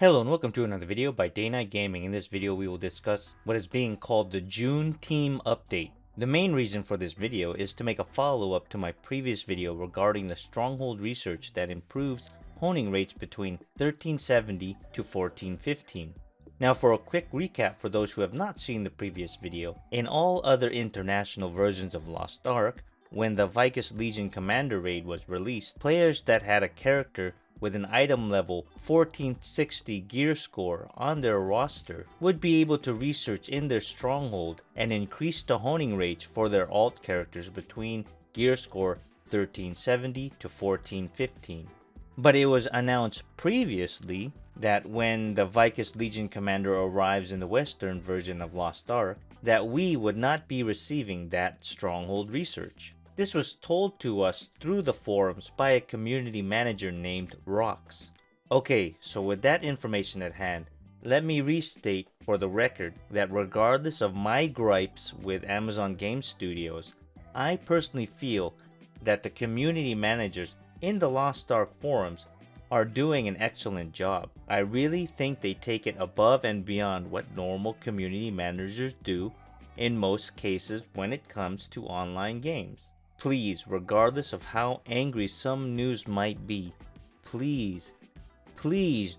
Hello and welcome to another video by Day Night Gaming. In this video we will discuss what is being called the June Team Update. The main reason for this video is to make a follow-up to my previous video regarding the Stronghold Research that improves honing rates between 1370 to 1415. Now for a quick recap for those who have not seen the previous video, in all other international versions of Lost Ark, when the Vicus Legion Commander raid was released, players that had a character with an item level 1460 gear score on their roster would be able to research in their stronghold and increase the honing rates for their alt characters between gear score 1370 to 1415. But it was announced previously that when the Vicus Legion Commander arrives in the Western version of Lost Ark, that we would not be receiving that Stronghold Research. This was told to us through the forums by a community manager named Rox. Okay, so with that information at hand, let me restate for the record that regardless of my gripes with Amazon Game Studios, I personally feel that the community managers in the Lost Ark forums are doing an excellent job. I really think they take it above and beyond what normal community managers do in most cases when it comes to online games. Please, regardless of how angry some news might be, please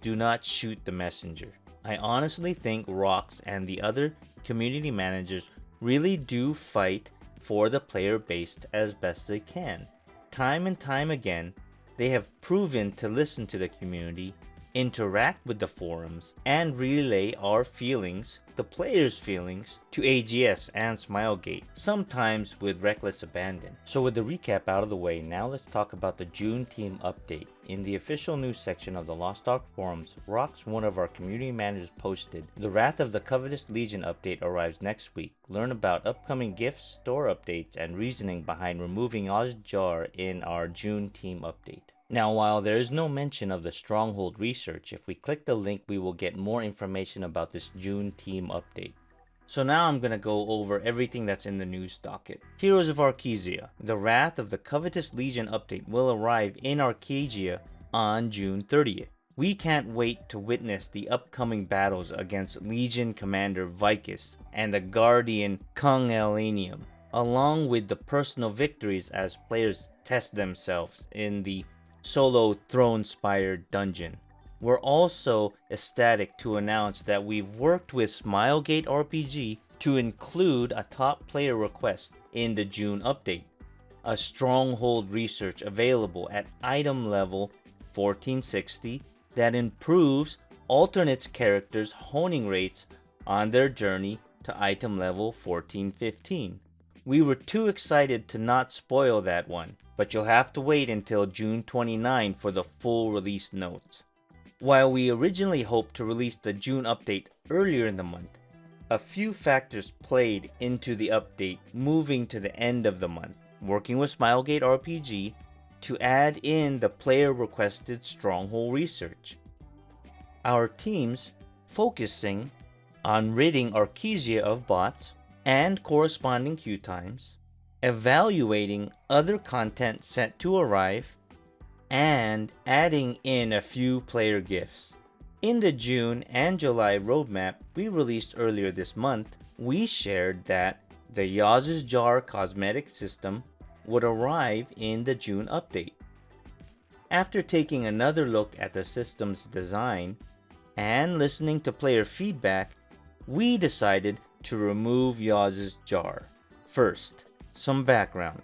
do not shoot the messenger. I honestly think Rox and the other community managers really do fight for the player base as best they can. Time and time again, they have proven to listen to the community, interact with the forums, and relay our feelings, the players' feelings, to AGS and Smilegate, sometimes with reckless abandon. So with the recap out of the way, now let's talk about the June Team Update. In the official news section of the Lost Ark forums, Rox, one of our community managers, posted, "The Wrath of the Covetous Legion update arrives next week. Learn about upcoming gifts, store updates, and reasoning behind removing Yazs Jar in our June Team Update." Now, while there is no mention of the Stronghold Research, if we click the link, we will get more information about this June Team Update. So now I'm going to go over everything that's in the news docket. Heroes of Arkesia. The Wrath of the Covetous Legion update will arrive in Arkesia on June 30th. We can't wait to witness the upcoming battles against Legion Commander Vicus and the Guardian Kung Elanium, along with the personal victories as players test themselves in the solo Throne-Spire dungeon. We're also ecstatic to announce that we've worked with Smilegate RPG to include a top player request in the June update, a Stronghold Research available at item level 1460 that improves alternate characters' honing rates on their journey to item level 1415. We were too excited to not spoil that one, but you'll have to wait until June 29 for the full release notes. While we originally hoped to release the June update earlier in the month, a few factors played into the update moving to the end of the month, working with Smilegate RPG to add in the player requested Stronghold Research. Our teams focusing on ridding Arkesia of bots and corresponding queue times, evaluating other content set to arrive, and adding in a few player gifts. In the June and July roadmap we released earlier this month, we shared that the Yazs Jar cosmetic system would arrive in the June update. After taking another look at the system's design and listening to player feedback, we decided to remove Yazs Jar. First, some background.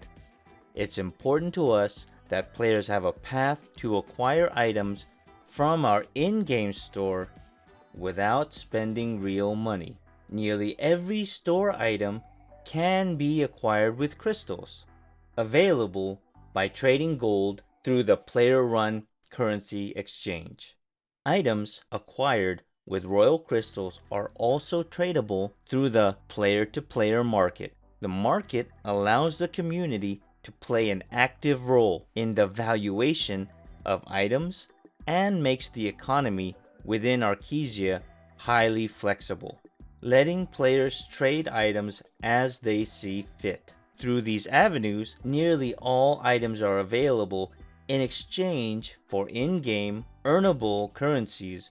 It's important to us that players have a path to acquire items from our in-game store without spending real money. Nearly every store item can be acquired with crystals, available by trading gold through the player-run currency exchange. Items acquired with royal crystals are also tradable through the player-to-player market. The market allows the community to play an active role in the valuation of items and makes the economy within Arkesia highly flexible, letting players trade items as they see fit. Through these avenues, nearly all items are available in exchange for in-game earnable currencies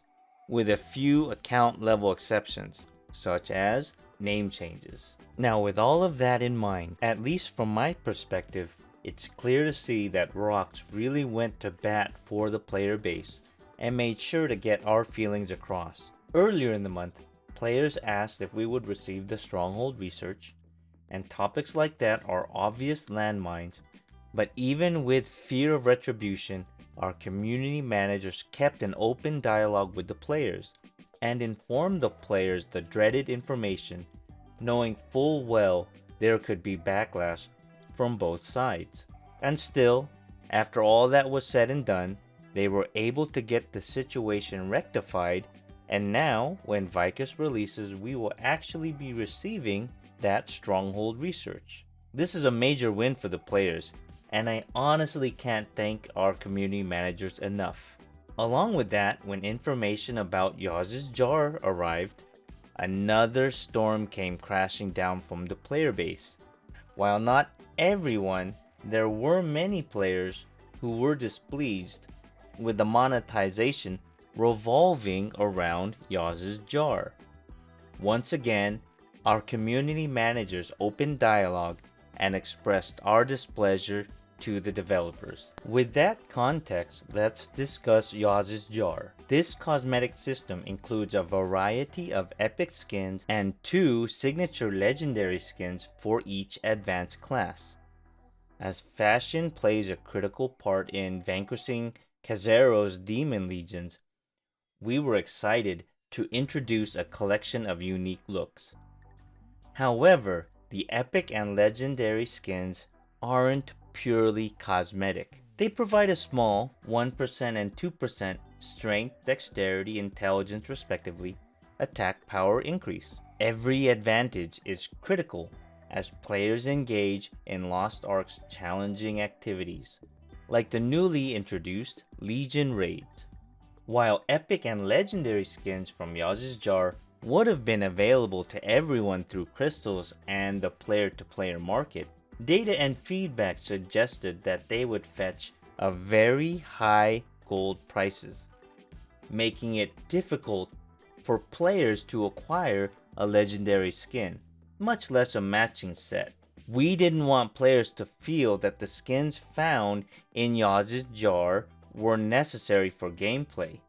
with a few account level exceptions, such as name changes. Now, with all of that in mind, at least from my perspective, it's clear to see that Rox really went to bat for the player base and made sure to get our feelings across. Earlier in the month, players asked if we would receive the Stronghold Research, and topics like that are obvious landmines, but even with fear of retribution, our community managers kept an open dialogue with the players and informed the players the dreaded information, knowing full well there could be backlash from both sides. And still, after all that was said and done, they were able to get the situation rectified, and now, when Vicus releases, we will actually be receiving that Stronghold Research. This is a major win for the players, and I honestly can't thank our community managers enough. Along with that, when information about Yazs Jar arrived, another storm came crashing down from the player base. While not everyone, there were many players who were displeased with the monetization revolving around Yazs Jar. Once again, our community managers opened dialogue and expressed our displeasure to the developers. With that context, let's discuss Yazs Jar. This cosmetic system includes a variety of epic skins and 2 signature legendary skins for each advanced class. As fashion plays a critical part in vanquishing Kazero's demon legions, we were excited to introduce a collection of unique looks. However, the epic and legendary skins aren't purely cosmetic. They provide a small 1% and 2% strength, dexterity, intelligence respectively, attack power increase. Every advantage is critical as players engage in Lost Ark's challenging activities, like the newly introduced Legion raids. While epic and legendary skins from Yazs Jar would have been available to everyone through crystals and the player-to-player market, data and feedback suggested that they would fetch a very high gold prices, making it difficult for players to acquire a legendary skin, much less a matching set. We didn't want players to feel that the skins found in Yazs Jar were necessary for gameplay,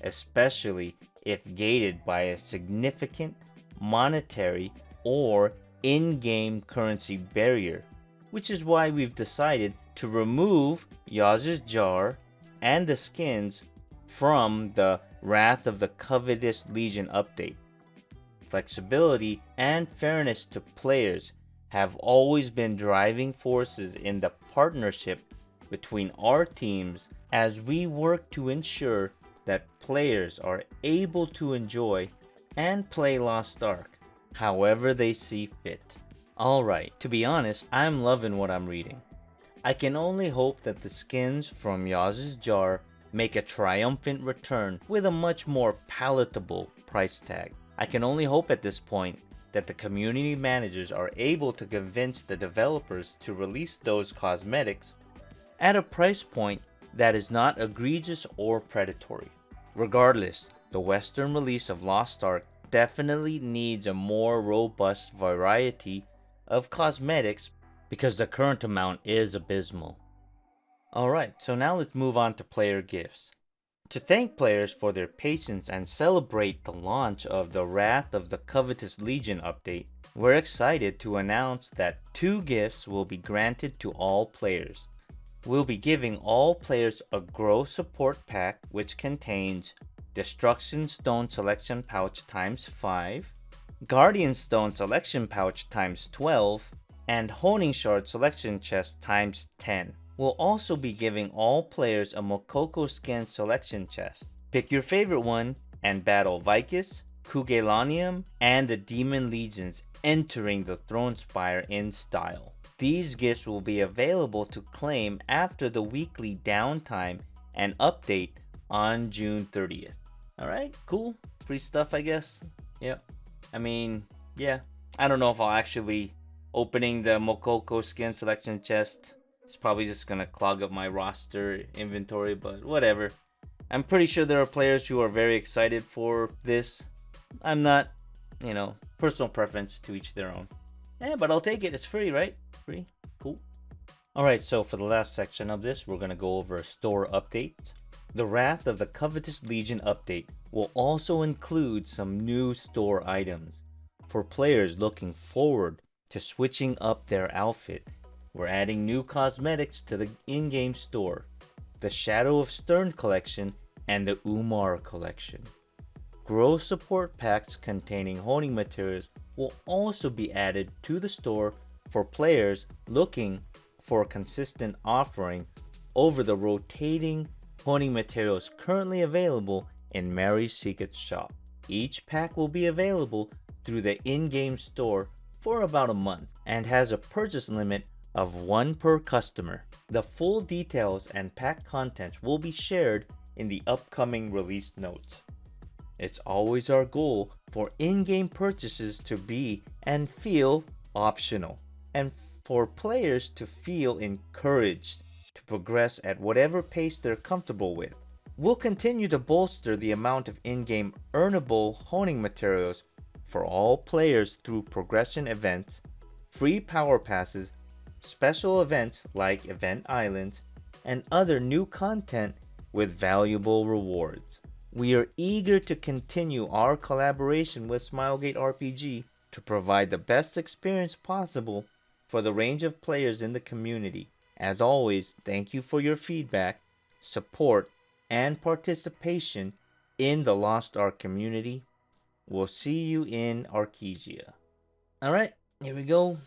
especially if gated by a significant monetary or in-game currency barrier, which is why we've decided to remove Yazs Jar and the skins from the Wrath of the Covetous Legion update. Flexibility and fairness to players have always been driving forces in the partnership between our teams as we work to ensure that players are able to enjoy and play Lost Ark however they see fit. Alright, to be honest, I'm loving what I'm reading. I can only hope that the skins from Yazs Jar make a triumphant return with a much more palatable price tag. I can only hope at this point that the community managers are able to convince the developers to release those cosmetics at a price point that is not egregious or predatory. Regardless, the Western release of Lost Ark definitely needs a more robust variety of cosmetics because the current amount is abysmal. Alright, so now let's move on to player gifts. To thank players for their patience and celebrate the launch of the Wrath of the Covetous Legion update, we're excited to announce that 2 gifts will be granted to all players. We'll be giving all players a Grow Support Pack which contains Destruction Stone Selection Pouch times 5, Guardian Stone Selection Pouch times 12, and Honing Shard Selection Chest times 10. We'll also be giving all players a Mokoko Skin Selection Chest. Pick your favorite one and battle Vicus, Kugelanium, and the Demon Legions entering the Throne Spire in style. These gifts will be available to claim after the weekly downtime and update on June 30th. Alright, cool. Free stuff, I guess. Yep. I mean, yeah. I don't know if I'll actually opening the Mokoko Skin Selection Chest. It's probably just gonna clog up my roster inventory, but whatever. I'm pretty sure there are players who are very excited for this. I'm not, personal preference, to each their own. Yeah, but I'll take it. It's free, right? Free. Cool. Alright, so for the last section of this, we're going to go over a store update. The Wrath of the Covetous Legion update will also include some new store items. For players looking forward to switching up their outfit, we're adding new cosmetics to the in-game store, the Shadow of Stern collection and the Umar collection. Grow support packs containing honing materials will also be added to the store for players looking for a consistent offering over the rotating honing materials currently available in Mary's Secret shop. Each pack will be available through the in-game store for about a month and has a purchase limit of 1 per customer. The full details and pack contents will be shared in the upcoming release notes. It's always our goal for in-game purchases to be and feel optional, and for players to feel encouraged to progress at whatever pace they're comfortable with. We'll continue to bolster the amount of in-game earnable honing materials for all players through progression events, free power passes, special events like event islands, and other new content with valuable rewards. We are eager to continue our collaboration with Smilegate RPG to provide the best experience possible for the range of players in the community. As always, thank you for your feedback, support, and participation in the Lost Ark community. We'll see you in Arkesia. Alright, here we go.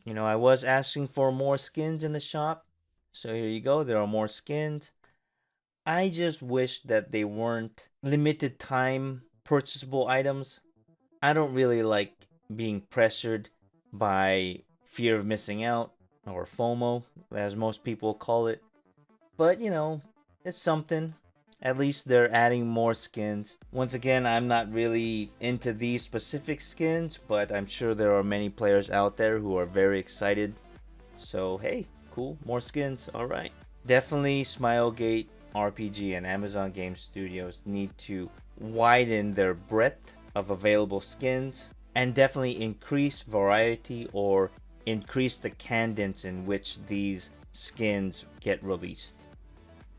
I was asking for more skins in the shop, so here you go. There are more skins. I just wish that they weren't limited time purchasable items. I don't really like being pressured by fear of missing out, or FOMO, as most people call it. But, it's something. At least they're adding more skins. Once again, I'm not really into these specific skins, but I'm sure there are many players out there who are very excited. So, hey, cool, more skins, alright. Definitely Smilegate RPG and Amazon Game Studios need to widen their breadth of available skins and definitely increase variety or increase the cadence in which these skins get released.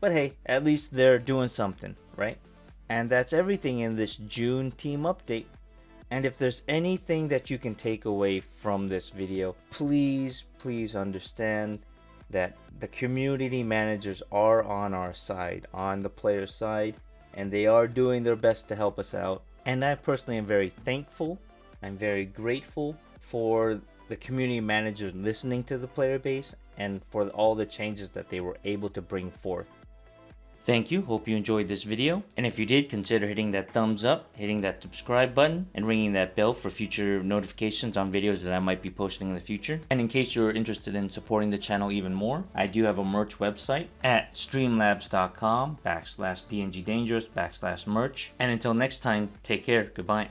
But hey, at least they're doing something, right? And that's everything in this June team update. And if there's anything that you can take away from this video, please understand that the community managers are on our side, on the player side, and they are doing their best to help us out. And I personally am very thankful. I'm very grateful for the community managers listening to the player base and for all the changes that they were able to bring forth. Thank you, hope you enjoyed this video, and if you did, consider hitting that thumbs up, hitting that subscribe button, and ringing that bell for future notifications on videos that I might be posting in the future. And in case you're interested in supporting the channel even more, I do have a merch website at streamlabs.com/DNGdangerous/merch. And until next time, take care, goodbye.